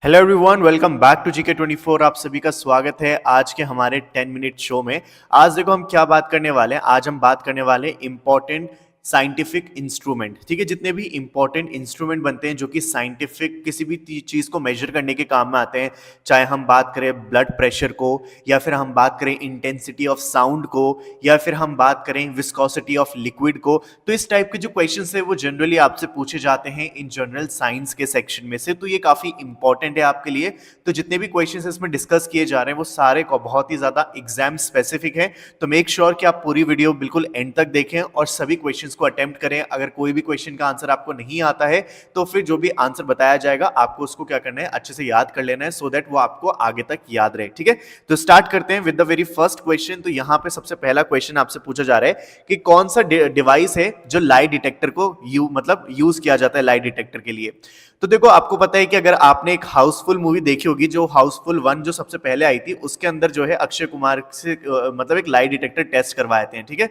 Hello everyone, welcome back to GK 24। आप सभी का स्वागत है आज के हमारे 10 मिनट शो में। आज देखो हम क्या बात करने वाले हैं। आज हम बात करने वाले इंपॉर्टेंट साइंटिफिक इंस्ट्रूमेंट। ठीक है, जितने भी इंपॉर्टेंट इंस्ट्रूमेंट बनते हैं जो कि साइंटिफिक किसी भी चीज को मेजर करने के काम में आते हैं, चाहे हम बात करें ब्लड प्रेशर को, या फिर हम बात करें इंटेंसिटी ऑफ साउंड को, या फिर हम बात करें विस्कोसिटी ऑफ लिक्विड को। तो इस टाइप के जो क्वेश्चंस है वो जनरली आपसे पूछे जाते हैं इन जनरल साइंस के सेक्शन में से, तो ये काफी इंपॉर्टेंट है आपके लिए। तो जितने भी क्वेश्चंस इसमें डिस्कस किए जा रहे हैं वो सारे को बहुत ही ज्यादा एग्जाम स्पेसिफिक है। तो मेक श्योर कि आप पूरी वीडियो बिल्कुल एंड तक देखें और सभी क्वेश्चंस को अटेम्प्ट करें। अगर कोई भी क्वेश्चन का आंसर आपको नहीं आता है तो फिर जो भी आंसर बताया जाएगा आपको उसको क्या करना है, अच्छे से याद कर लेना है, सो दैट वो आपको आगे तक याद रहे। ठीक है, तो स्टार्ट करते हैं with the very first question. तो यहाँ पे सबसे पहला क्वेश्चन आपसे पूछा जा रहा है कि कौन सा डिवाइस है जो लाई डिटेक्टर को यूज किया जाता है लाई डिटेक्टर के लिए। तो देखो, आपको पता है कि अगर आपने एक हाउसफुल मूवी देखी होगी, जो हाउसफुल 1 जो सबसे पहले आई थी, उसके अंदर जो है अक्षय कुमार से मतलब एक लाई डिटेक्टर टेस्ट करवाए थे। ठीक है,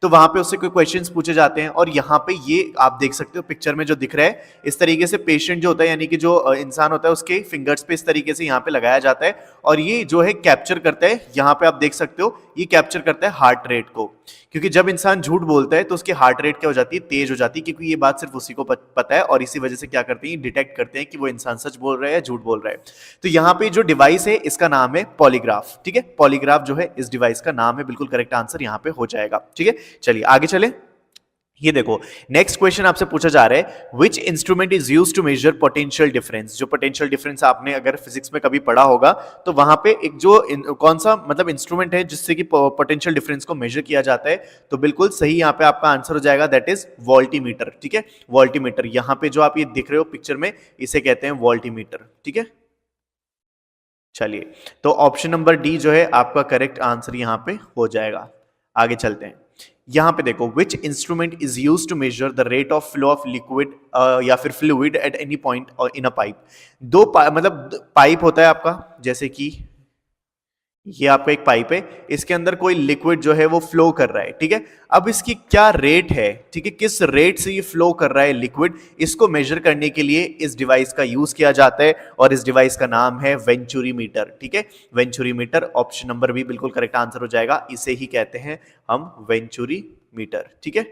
तो वहां पे उससे कोई क्वेश्चंस पूछे जाते हैं और यहाँ पे ये आप देख सकते हो पिक्चर में जो दिख रहा है, इस तरीके से पेशेंट जो होता है यानी कि जो इंसान होता है उसके फिंगर्स पे इस तरीके से यहाँ पे लगाया जाता है और ये जो है कैप्चर करता है। यहाँ पे आप देख सकते हो ये कैप्चर करता है हार्ट रेट को, क्योंकि जब इंसान झूठ बोलता है तो उसकी हार्ट रेट क्या हो जाती है, तेज हो जाती है, क्योंकि ये बात सिर्फ उसी को पता है और इसी वजह से क्या करते हैं, डिटेक्ट करते हैं कि वो इंसान सच बोल रहा है या झूठ बोल रहा है। तो यहाँ पे जो डिवाइस है इसका नाम है पॉलीग्राफ। ठीक है, पॉलीग्राफ जो है इस डिवाइस का नाम है। बिल्कुल करेक्ट आंसर यहाँ पे हो जाएगा। ठीक है, चलिए आगे चले। ये देखो, नेक्स्ट क्वेश्चन आपसे पूछा जा रहा है which instrument is used to measure potential difference. जो पोटेंशियल डिफरेंस आपने अगर फिजिक्स में कभी पढ़ा होगा तो वहां पे एक जो कौन सा मतलब इंस्ट्रूमेंट है जिससे कि पोटेंशियल डिफरेंस को मेजर किया जाता है। तो बिल्कुल सही यहाँ पे आपका आंसर हो जाएगा, दैट इज वोल्टीमीटर। ठीक है, वोल्टीमीटर। यहाँ पे जो आप ये दिख रहे हो पिक्चर में, इसे कहते हैं वोल्टीमीटर। ठीक है, चलिए, तो ऑप्शन नंबर डी जो है आपका करेक्ट आंसर यहाँ पे हो जाएगा। आगे चलते हैं। यहां पे देखो, which instrument is use to measure the rate of flow of liquid या फिर fluid at any point in a pipe. मतलब पाइप होता है आपका, जैसे कि ये आपका एक पाइप है, इसके अंदर कोई लिक्विड जो है वो फ्लो कर रहा है। ठीक है, अब इसकी क्या रेट है, ठीक है, किस रेट से ये फ्लो कर रहा है लिक्विड, इसको मेजर करने के लिए इस डिवाइस का यूज किया जाता है और इस डिवाइस का नाम है वेंचुरीमीटर। ठीक है, वेंचुरीमीटर। ऑप्शन नंबर बी बिल्कुल करेक्ट आंसर हो जाएगा, इसे ही कहते हैं हम वेंचुरीमीटर। ठीक है,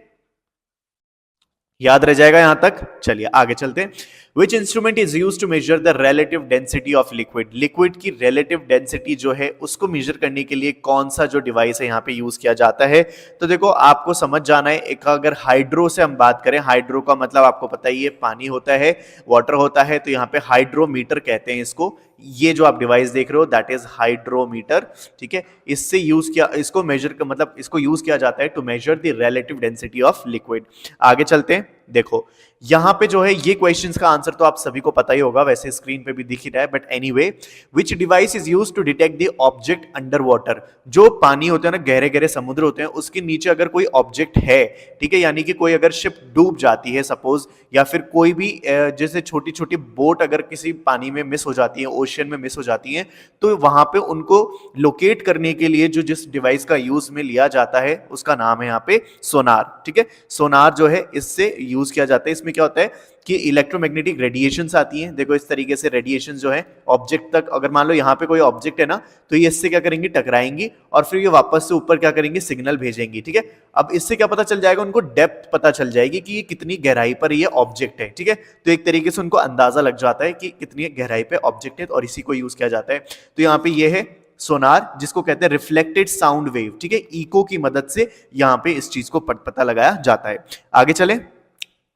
याद रह जाएगा यहां तक। चलिए आगे चलते हैं। Which instrument is use to measure the relative density of liquid. Liquid की रिलेटिव डेंसिटी जो है उसको मेजर करने के लिए कौन सा जो डिवाइस है यहाँ पे यूज किया जाता है। तो देखो, आपको समझ जाना है, एक अगर हाइड्रो से हम बात करें, हाइड्रो का मतलब आपको पता ही है पानी होता है, वाटर होता है, तो यहाँ पे हाइड्रोमीटर कहते हैं इसको। ये जो आप डिवाइस देख रहे हो दैट इज हाइड्रोमीटर। ठीक है, इससे यूज किया, इसको मेजर मतलब इसको यूज किया जाता है to measure the relative density of liquid. आगे चलते हैं। देखो, यहां पे जो है ये क्वेश्चंस का आंसर तो आप सभी को पता ही होगा, वैसे स्क्रीन पे भी दिख ही रहा है, but anyway, which device is used to detect the object under water. जो पानी होता है ना, गहरे गहरे समुद्र होते हैं, उसके नीचे अगर कोई ऑब्जेक्ट है, ठीक है, यानी कि कोई अगर शिप डूब जाती है सपोज, या फिर कोई भी जैसे छोटी छोटी बोट अगर किसी पानी में मिस हो जाती है, ओशियन में मिस हो जाती है, तो वहां पे उनको लोकेट करने के लिए जो जिस डिवाइस का यूज में लिया जाता है उसका नाम है यहाँ पे सोनार। ठीक है, सोनार जो है इससे यूज किया जाता है। इसमें क्या होता है कि इलेक्ट्रोमैग्नेटिक रेडिएशंस आती हैं। देखो, इस तरीके से रेडिएशन जो है ऑब्जेक्ट तक, अगर मान लो यहाँ पे कोई ऑब्जेक्ट है ना, तो ये इससे क्या करेंगी, टकराएंगी और फिर ये वापस से ऊपर क्या करेंगी, सिग्नल भेजेंगी। ठीक है, अब इससे क्या पता चल जाएगा, उनको डेप्थ पता चल जाएगी कि ये कितनी गहराई पर ये ऑब्जेक्ट है। ठीक है, तो एक तरीके से उनको अंदाजा लग जाता है कि कितनी गहराई पे ऑब्जेक्ट है और इसी को यूज किया जाता है। तो यहाँ पे ये है सोनार, जिसको कहते हैं रिफ्लेक्टेड साउंड वेव। ठीक है, इको की मदद से यहाँ पे इस चीज को पता लगाया जाता है। आगे चले।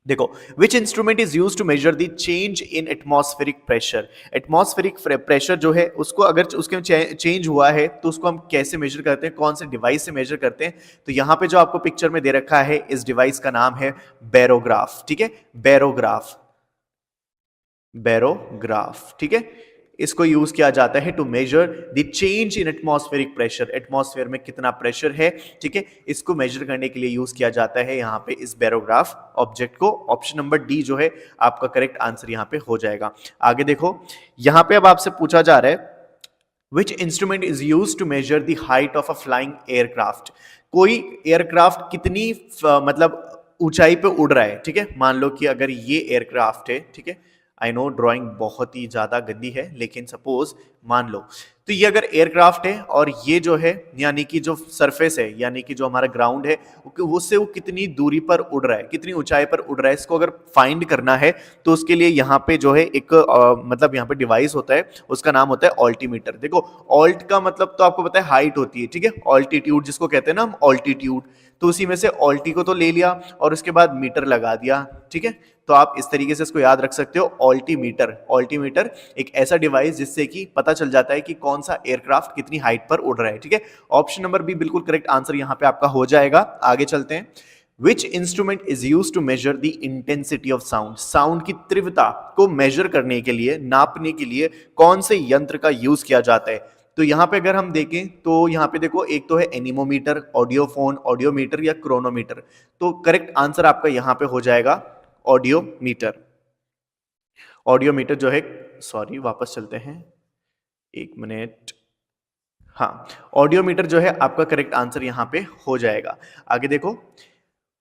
देखो, which instrument is use to measure the change in atmospheric pressure. Atmospheric pressure जो है उसको अगर उसके चेंज हुआ है तो उसको हम कैसे मेजर करते हैं, कौन से डिवाइस से मेजर करते हैं। तो यहां पे जो आपको पिक्चर में दे रखा है, इस डिवाइस का नाम है बैरोग्राफ। ठीक है, बैरोग्राफ, बैरोग्राफ। ठीक है, इसको यूज किया जाता है to measure the change in atmospheric pressure. Atmosphere में कितना प्रेशर है, ठीक है, इसको मेजर करने के लिए यूज किया जाता है यहां पे इस बैरोग्राफ ऑब्जेक्ट को। ऑप्शन नंबर डी जो है आपका करेक्ट आंसर यहां पे हो जाएगा। आगे देखो, यहां पे अब आपसे पूछा जा रहा है which instrument is use to measure the height of a flying aircraft. कोई एयरक्राफ्ट कितनी मतलब ऊंचाई पे उड़ रहा है। ठीक है, मान लो कि अगर ये एयरक्राफ्ट है, ठीक है, आई नो ड्राइंग बहुत ही ज्यादा गंदी है, लेकिन सपोज मान लो तो ये अगर एयरक्राफ्ट है और ये जो है यानी कि जो सरफेस है यानी कि जो हमारा ग्राउंड है उससे वो कितनी दूरी पर उड़ रहा है, कितनी ऊंचाई पर उड़ रहा है, इसको अगर फाइंड करना है तो उसके लिए यहाँ पे जो है एक मतलब यहाँ पे डिवाइस होता है, उसका नाम होता है ऑल्टीमीटर। देखो ऑल्ट का मतलब तो आपको पता है हाइट होती है, ठीक है, ऑल्टीट्यूड जिसको कहते हैं ना हम ऑल्टीट्यूड, तो उसी में से ऑल्टी को तो ले लिया और उसके बाद मीटर लगा दिया, ठीक है। तो आप इस तरीके से इसको याद रख सकते हो ऑल्टीमीटर। ऑल्टीमीटर एक ऐसा डिवाइस जिससे कि पता चल जाता है कि कौन सा एयरक्राफ्ट कितनी हाइट पर उड़ रहा है, ठीक है। ऑप्शन नंबर बी बिल्कुल करेक्ट आंसर यहाँ पे आपका हो जाएगा। आगे चलते हैं। Which instrument is use to measure the intensity of sound, sound की तीव्रता को मेजर करने के लिए, नापने के लिए कौन से यंत्र का यूज किया जाता है। तो यहां पे अगर हम देखें तो यहां पे देखो एक तो है एनीमोमीटर, ऑडियोफोन, ऑडियोमीटर या क्रोनोमीटर। तो करेक्ट आंसर आपका यहां पे हो जाएगा ऑडियोमीटर। ऑडियोमीटर जो है, सॉरी वापस चलते हैं, एक मिनट, हाँ ऑडियोमीटर जो है आपका करेक्ट आंसर यहां पे हो जाएगा। आगे देखो,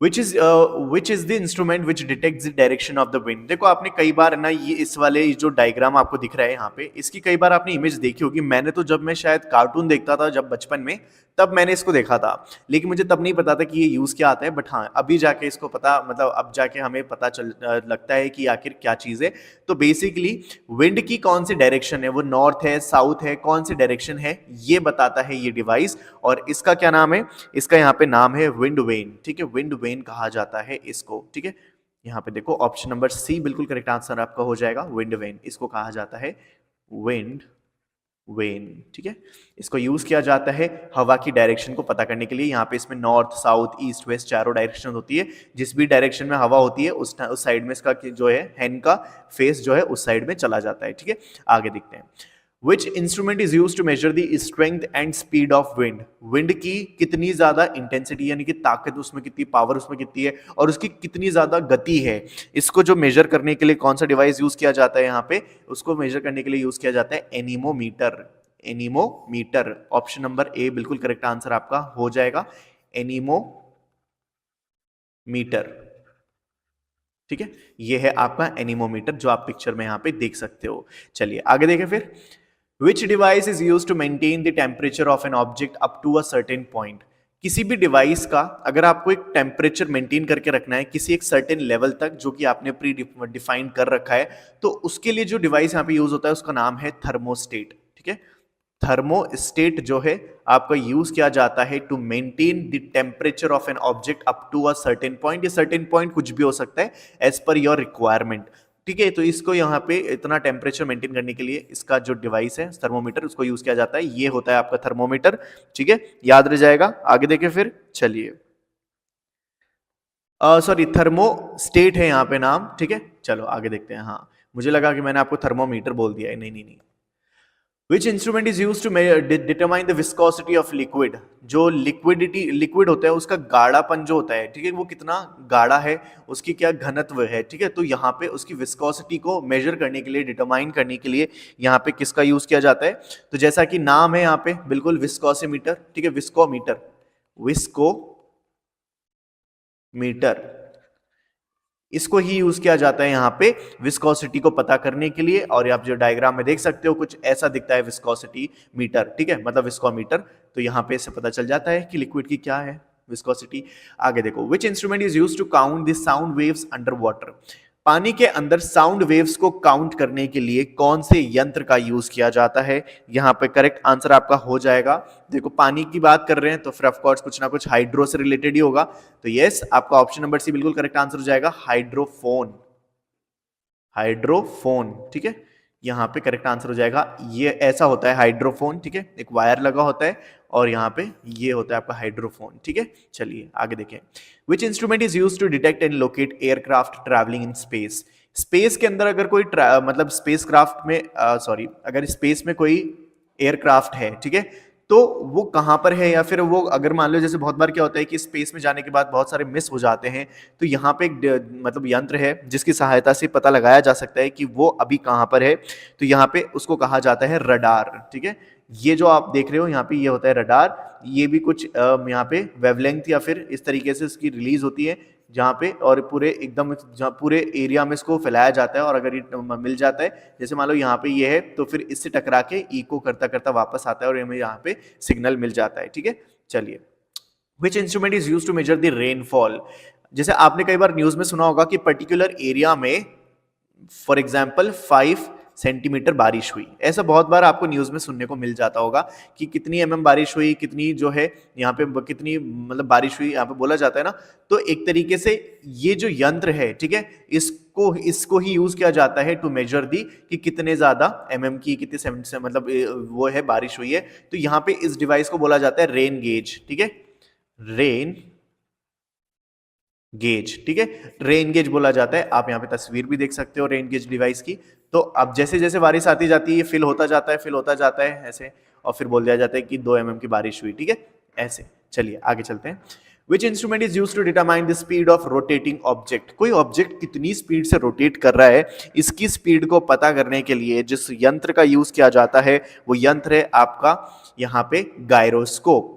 which is the instrument which detects the direction of the wind। देखो आपने कई बार ना ये इस वाले जो डायग्राम आपको दिख रहा है यहाँ पे, इसकी कई बार आपने इमेज देखी होगी। मैंने तो जब मैं शायद कार्टून देखता था जब बचपन में, तब मैंने इसको देखा था, लेकिन मुझे तब नहीं पता था कि ये यूज क्या आता है। बट हाँ अभी जाके इसको पता, मतलब अब जाके हमें पता चल लगता है कि आखिर क्या चीज है। तो बेसिकली विंड की कौन सी डायरेक्शन है, वो नॉर्थ है, साउथ है, कौन सी डायरेक्शन है, ये बताता है ये डिवाइस। और इसका क्या नाम है, इसका यहाँ पे नाम है विंड वेन, ठीक है, विंड वेन कहा जाता है इसको, ठीक है। यहाँ पे देखो ऑप्शन नंबर सी बिल्कुल करेक्ट आंसर आपका हो जाएगा, विंड वेन, इसको कहा जाता है विंड वेन, ठीक है। इसको यूज किया जाता है हवा की डायरेक्शन को पता करने के लिए। यहाँ पे इसमें नॉर्थ, साउथ, ईस्ट, वेस्ट चारों डायरेक्शन होती है। जिस भी डायरेक्शन में हवा होती है उस साइड में इसका जो है हैंड का फेस जो है उस साइड में चला जाता है, ठीक है। आगे देखते हैं। Which instrument is used to measure the strength and speed of wind? Wind की कितनी ज्यादा इंटेंसिटी यानी कि ताकत उसमें कितनी, पावर उसमें कितनी है और उसकी कितनी ज्यादा गति है, इसको जो मेजर करने के लिए कौन सा डिवाइस यूज किया जाता है यहाँ पे, उसको मेजर करने के लिए यूज किया जाता है anemometer. Anemometer, option number A बिल्कुल करेक्ट आंसर आपका हो जाएगा, एनीमोमीटर, ठीक है। ये है आपका एनीमोमीटर जो आप पिक्चर में यहाँ पे देख सकते हो। चलिए आगे देखें फिर। Which device is used to maintain the temperature of an object up to a certain point? किसी भी डिवाइस का अगर आपको एक टेम्परेचर मेंटेन करके रखना है किसी एक सर्टेन लेवल तक जो कि आपने प्री डिफाइन कर रखा है, तो उसके लिए जो डिवाइस यहाँ पे यूज होता है उसका नाम है थर्मोस्टेट, ठीक है। थर्मोस्टेट जो है आपका यूज किया जाता है to maintain the temperature of an object up to a certain point. ये सर्टेन पॉइंट कुछ भी हो सकता है एज पर योर रिक्वायरमेंट, ठीक है। तो इसको यहाँ पे इतना टेम्परेचर मेंटेन करने के लिए इसका जो डिवाइस है थर्मोमीटर उसको यूज किया जाता है, ये होता है आपका थर्मोमीटर, ठीक है, याद रह जाएगा। आगे देखें फिर, चलिए सॉरी थर्मोस्टेट है यहाँ पे नाम, ठीक है। चलो आगे देखते हैं। हाँ मुझे लगा कि मैंने आपको थर्मोमीटर बोल दिया है, नहीं नहीं नहीं। Which instrument is used to determine the viscosity of liquid? जो लिक्विड होता है उसका गाढ़ापन जो होता है, ठीक है, वो कितना गाढ़ा है, उसकी क्या घनत्व है, ठीक है। तो यहाँ पे उसकी विस्कोसिटी को मेजर करने के लिए, डिटरमाइन करने के लिए यहाँ पे किसका यूज किया जाता है। तो जैसा कि नाम है यहाँ पे बिल्कुल विस्कोसीमीटर, ठीक है, विस्कोमीटर, विस्कोमीटर, इसको ही यूज किया जाता है यहाँ पे विस्कोसिटी को पता करने के लिए। और आप जो डायग्राम में देख सकते हो कुछ ऐसा दिखता है विस्कोसिटी मीटर, ठीक है, मतलब विस्कोमीटर। तो यहाँ पे इससे पता चल जाता है कि लिक्विड की क्या है विस्कोसिटी। आगे देखो, which instrument is used to count the sound waves under water? पानी के अंदर साउंड वेव्स को काउंट करने के लिए कौन से यंत्र का यूज किया जाता है? यहाँ पे करेक्ट आंसर आपका हो जाएगा, देखो पानी की बात कर रहे हैं तो फिर ऑफ कोर्स कुछ ना कुछ हाइड्रो से रिलेटेड ही होगा। तो यस आपका ऑप्शन नंबर सी बिल्कुल करेक्ट आंसर हो जाएगा, हाइड्रोफोन, हाइड्रोफोन, ठीक है, यहाँ पे करेक्ट आंसर हो जाएगा। ये ऐसा होता है हाइड्रोफोन, ठीक है, एक वायर लगा होता है और यहाँ पे ये होता है आपका हाइड्रोफोन, ठीक है। चलिए आगे देखें। Which instrument is used to detect and locate aircraft travelling in space? Space के अंदर अगर कोई मतलब स्पेस क्राफ्ट में सॉरी अगर स्पेस में कोई एयरक्राफ्ट है, ठीक है, तो वो कहाँ पर है, या फिर वो अगर मान लो जैसे बहुत बार क्या होता है कि स्पेस में जाने के बाद बहुत सारे मिस हो जाते हैं, तो यहाँ पे एक मतलब यंत्र है जिसकी सहायता से पता लगाया जा सकता है कि वो अभी कहाँ पर है। तो यहाँ पे उसको कहा जाता है रडार, ठीक है। ये जो आप देख रहे हो यहाँ पे ये होता है रडार। ये भी कुछ यहाँ पे वेवलेंथ या फिर इस तरीके से इसकी रिलीज होती है जहाँ पे और पूरे एकदम जहाँ पूरे एरिया में इसको फैलाया जाता है और अगर ये मिल जाता है, जैसे मान लो यहाँ पे ये है, तो फिर इससे टकरा के इको करता करता वापस आता है और हमें यहाँ पे सिग्नल मिल जाता है। ठीक है, चलिए। Which instrument is use to measure the rainfall? जैसे आपने कई बार न्यूज में सुना होगा कि पर्टिकुलर एरिया में फॉर एग्जाम्पल 5 सेंटीमीटर बारिश हुई, ऐसा बहुत बार आपको न्यूज में सुनने को मिल जाता होगा कि कितनी बारिश हुई, कितनी जो है यहाँ पे कितनी मतलब बारिश हुई, यहाँ पे बोला जाता है ना। तो एक तरीके से ये जो यंत्र है, ठीक है, इसको ही यूज किया जाता है टू मेजर दी कि कितने ज्यादा की कितने से मतलब वो है बारिश हुई है। तो यहाँ पे इस डिवाइस को बोला जाता है रेन गेज। ठीक है, रेन गेज। ठीक है, रेन गेज बोला जाता है। आप यहाँ पे तस्वीर भी देख सकते हो रेन गेज डिवाइस की। तो अब जैसे जैसे बारिश आती जाती है, फिल होता जाता है, फिल होता जाता है ऐसे, और फिर बोल दिया जाता है कि 2 की बारिश हुई। ठीक है, ऐसे। चलिए आगे चलते हैं। Which instrument is use to determine the speed of rotating object? कोई ऑब्जेक्ट कितनी स्पीड से रोटेट कर रहा है, इसकी स्पीड को पता करने के लिए जिस यंत्र का यूज किया जाता है वो यंत्र है आपका यहाँ पे गायरोस्कोप।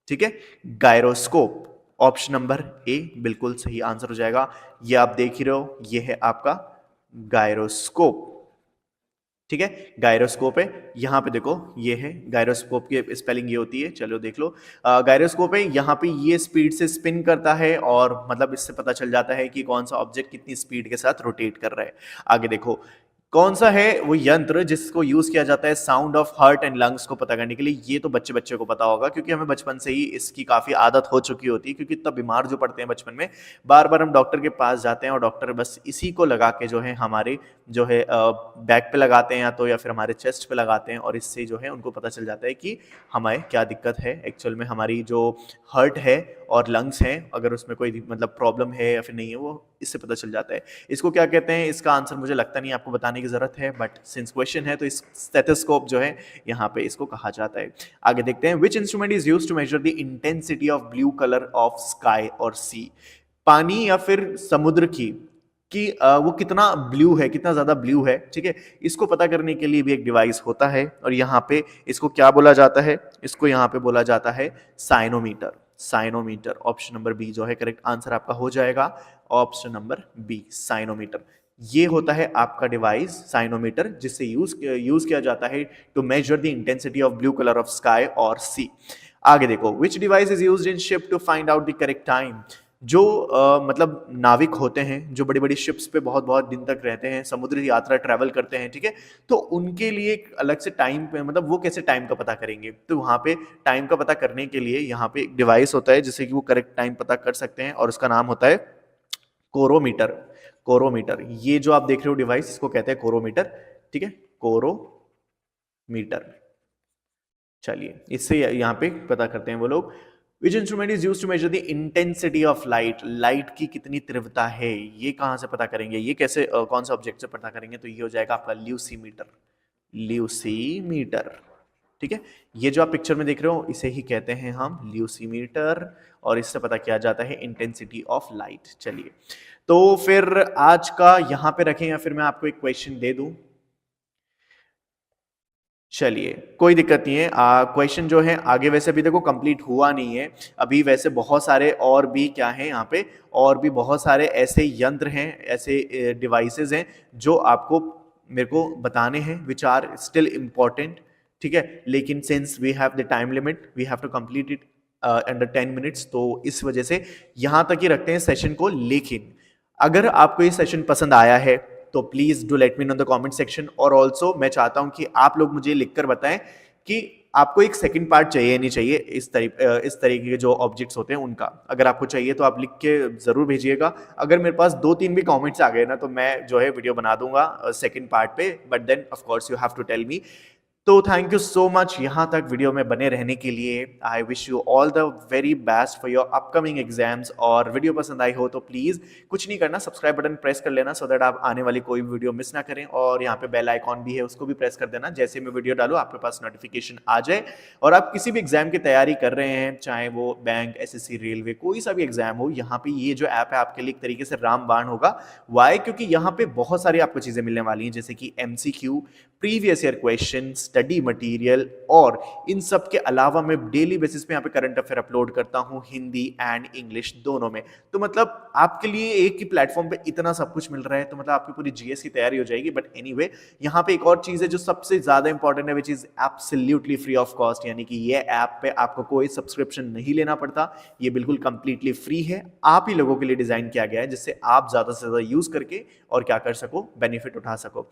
ठीक है, गायरोस्कोप। ऑप्शन नंबर ए बिल्कुल सही आंसर हो जाएगा। ये आप देख ही रहे हो, ये है आपका गायरोस्कोप। ठीक है, गायरोस्कोप है। यहां पे देखो, ये है गायरोस्कोप की स्पेलिंग ये होती है, चलो देख लो। गायरोस्कोप है, यहाँ पे ये स्पीड से स्पिन करता है और मतलब इससे पता चल जाता है कि कौन सा ऑब्जेक्ट कितनी स्पीड के साथ रोटेट कर रहा है। आगे देखो, कौन सा है वो यंत्र जिसको यूज किया जाता है sound of heart and lungs को पता करने के लिए? ये तो बच्चे बच्चे को पता होगा, क्योंकि हमें बचपन से ही इसकी काफी आदत हो चुकी होती है, क्योंकि इतना बीमार जो पड़ते हैं बचपन में, बार बार हम डॉक्टर के पास जाते हैं और डॉक्टर बस इसी को लगा के जो है हमारे जो है बैक पे लगाते हैं या फिर हमारे चेस्ट पे लगाते हैं, और इससे जो है उनको पता चल जाता है कि हमें क्या दिक्कत है एक्चुअल में, हमारी जो हार्ट है और लंग्स हैं अगर उसमें कोई मतलब प्रॉब्लम है या फिर नहीं है, वो इससे पता चल जाता है। इसको क्या कहते हैं, इसका आंसर मुझे लगता नहीं आपको बताने की जरूरत है, बट सिंस क्वेश्चन है तो इस स्टेथोस्कोप जो है यहाँ पे इसको कहा जाता है। आगे देखते हैं। Which instrument is used to measure the intensity of blue colour of sky और सी? पानी या फिर समुद्र की वो कितना ब्लू है, कितना ज्यादा ब्लू है। ठीक है, इसको पता करने के लिए भी एक डिवाइस होता है और यहाँ पे इसको क्या बोला जाता है, इसको यहाँ पे बोला जाता है cyanometer. Cyanometer, option number B जो है करेक्ट आंसर आपका हो जाएगा। Option number B, cyanometer. ये होता है आपका डिवाइस साइनोमीटर, जिससे यूज किया जाता है to measure the intensity of blue colour of sky और सी। आगे देखो, which device is used in ship to find out the correct time? जो मतलब नाविक होते हैं, जो बड़ी बड़ी शिप्स पे बहुत बहुत दिन तक रहते हैं, समुद्री यात्रा ट्रैवल करते हैं, ठीक है, तो उनके लिए एक अलग से टाइम पे मतलब वो कैसे टाइम का पता करेंगे? तो वहाँ पे टाइम का पता करने के लिए यहाँ पे एक डिवाइस होता है जिससे कि वो करेक्ट टाइम पता कर सकते हैं, और उसका नाम होता है कोरोमीटर। कोरोमीटर, ये जो आप देख रहे हो डिवाइस, इसको कहते हैं कोरोमीटर। ठीक है, कोरोमीटर। चलिए इससे यहाँ पे पता करते हैं वो लोग। Which instrument is used to measure the intensity of light? Light की कितनी तीव्रता है, ये कहां से पता करेंगे, ये कैसे कौन सा ऑब्जेक्ट से पता करेंगे? तो ये हो जाएगा आपका ल्यूसीमीटर। ल्यूसीमीटर। ठीक है, ये जो आप पिक्चर में देख रहे हो इसे ही कहते हैं हम ल्यूसीमीटर, और इससे पता किया जाता है इंटेंसिटी ऑफ लाइट। चलिए, तो फिर आज का यहां पे रखें या फिर मैं आपको एक क्वेश्चन दे दूं? चलिए, कोई दिक्कत नहीं है। क्वेश्चन जो है आगे वैसे अभी देखो कंप्लीट हुआ नहीं है अभी, वैसे बहुत सारे और भी क्या है यहाँ पे, और भी बहुत सारे ऐसे यंत्र हैं, ऐसे डिवाइसेस हैं जो आपको मेरे को बताने हैं, विच आर स्टिल इम्पोर्टेंट। ठीक है, लेकिन since we have the time limit, we have to complete it under 10 minutes, तो इस वजह से यहाँ तक ही रखते हैं सेशन को। लेकिन अगर आपको ये सेशन पसंद आया है तो please do let me know in the comment section, और ऑल्सो मैं चाहता हूं कि आप लोग मुझे लिखकर बताएं कि आपको एक सेकंड पार्ट चाहिए नहीं चाहिए इस तरीके के जो ऑब्जेक्ट्स होते हैं उनका। अगर आपको चाहिए तो आप लिख के जरूर भेजिएगा। अगर मेरे पास 2-3 भी कमेंट्स आ गए ना, तो मैं जो है वीडियो बना दूंगा सेकंड पार्ट पे, but then of course you have to tell me. तो थैंक यू सो मच यहाँ तक वीडियो में बने रहने के लिए। I wish you all the very best for your upcoming exams, और वीडियो पसंद आई हो तो प्लीज़ कुछ नहीं करना, सब्सक्राइब बटन प्रेस कर लेना, सो दैट आप आने वाली कोई भी वीडियो मिस ना करें, और यहाँ पे बेल आइकॉन भी है उसको भी प्रेस कर देना, जैसे मैं वीडियो डालूँ आपके पास नोटिफिकेशन आ जाए। और आप किसी भी एग्जाम की तैयारी कर रहे हैं, चाहे वो बैंक, एसएससी, रेलवे, कोई सा भी एग्जाम हो, यहाँ पे ये जो ऐप है आपके लिए एक तरीके से रामबाण होगा। वाई? क्योंकि यहाँ पे बहुत सारी आपको चीजें मिलने वाली हैं, जैसे कि MCQ, previous year questions, study material, और इन सब के अलावा मैं डेली बेसिस पे यहाँ पे करंट अफेयर अपलोड करता हूँ हिंदी एंड इंग्लिश दोनों में। तो मतलब आपके लिए एक ही प्लेटफॉर्म पे इतना सब कुछ मिल रहा है, तो मतलब आपकी पूरी जीएस की तैयारी हो जाएगी। बट एनीवे, यहाँ पे एक और चीज है जो सबसे ज्यादा इंपॉर्टेंट है, which is absolutely free of cost, यानी कि ये ऐप पे आपको कोई सब्सक्रिप्शन नहीं लेना पड़ता, ये बिल्कुल कंप्लीटली फ्री है। आप ही लोगों के लिए डिजाइन किया गया है जिससे आप ज्यादा से ज्यादा यूज करके और क्या कर सको, बेनिफिट उठा सको।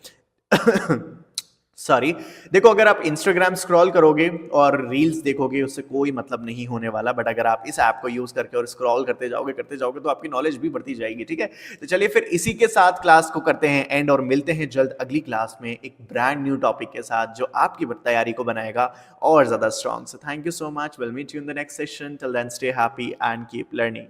सॉरी, देखो अगर आप इंस्टाग्राम स्क्रॉल करोगे और रील्स देखोगे उससे कोई मतलब नहीं होने वाला, बट अगर आप इस ऐप को यूज करके और स्क्रॉल करते जाओगे तो आपकी नॉलेज भी बढ़ती जाएगी। ठीक है, तो चलिए फिर इसी के साथ क्लास को करते हैं एंड, और मिलते हैं जल्द अगली क्लास में एक ब्रांड न्यू टॉपिक के साथ जो आपकी तैयारी को बनाएगा और ज्यादा strong. So thank you so much, will meet you in the next session, till then stay happy and keep learning.